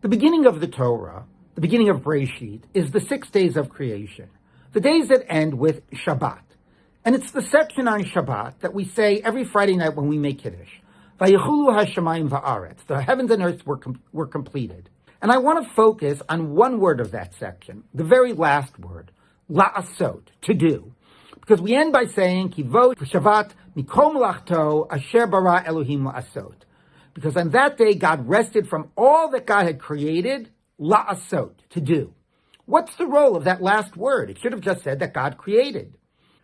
The beginning of the Torah, the beginning of Bereishit, is the 6 days of creation, the days that end with Shabbat. And it's the section on Shabbat that we say every Friday night when we make Kiddush. Vayichulu hashamayim va'aretz. The heavens and earth were completed. And I want to focus on one word of that section, the very last word, la'asot, to do. Because we end by saying, Kivot Shabbat mikol melachto asher bara Elohim la'asot. Because on that day, God rested from all that God had created, la'asot, to do. What's the role of that last word? It should have just said that God created.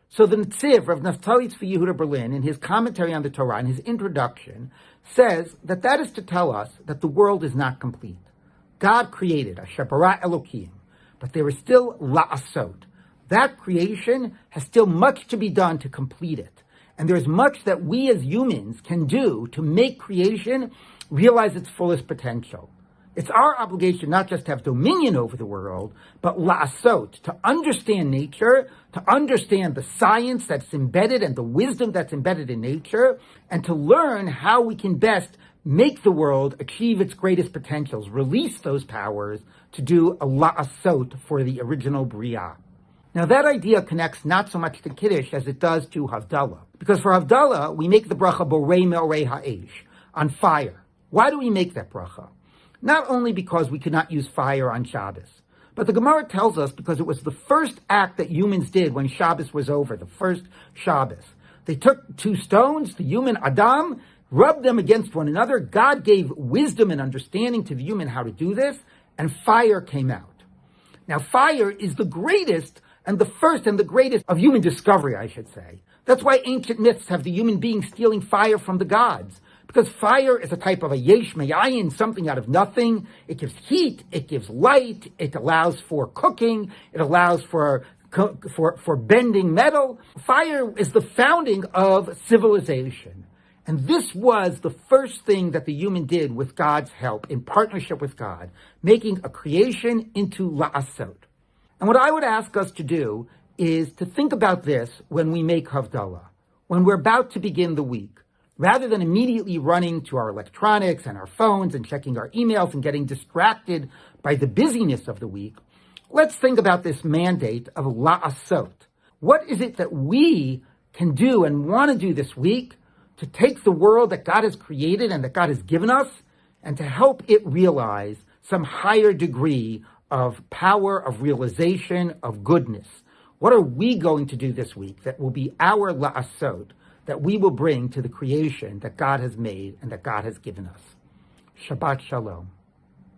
So the Netziv of Naftali Tzvi Yehuda Berlin, in his commentary on the Torah, in his introduction, says that is to tell us that the world is not complete. God created, asher bara Elokim, but there is still la'asot. That creation has still much to be done to complete it. And there's much that we as humans can do to make creation realize its fullest potential. It's our obligation not just to have dominion over the world, but la'asot, to understand nature, to understand the science that's embedded and the wisdom that's embedded in nature, and to learn how we can best make the world achieve its greatest potentials, release those powers to do a la'asot for the original Bria. Now that idea connects not so much to Kiddush as it does to Havdalah. Because for Havdalah, we make the bracha borei me'orei ha'esh, on fire. Why do we make that bracha? Not only because we could not use fire on Shabbos, but the Gemara tells us because it was the first act that humans did when Shabbos was over, the first Shabbos. They took 2 stones, the human Adam, rubbed them against one another. God gave wisdom and understanding to the human how to do this, and fire came out. Now fire is the greatest and the first and the greatest of human discovery, I should say. That's why ancient myths have the human being stealing fire from the gods. Because fire is a type of a yesh me'ayin, something out of nothing. It gives heat, it gives light, it allows for cooking, it allows for bending metal. Fire is the founding of civilization. And this was the first thing that the human did with God's help, in partnership with God, making a creation into la'asot. And what I would ask us to do is to think about this when we make Havdalah, when we're about to begin the week. Rather than immediately running to our electronics and our phones and checking our emails and getting distracted by the busyness of the week, let's think about this mandate of la'asot. What is it that we can do and want to do this week to take the world that God has created and that God has given us and to help it realize some higher degree of power, of realization, of goodness? What are we going to do this week that will be our la'asot, that we will bring to the creation that God has made and that God has given us? Shabbat Shalom.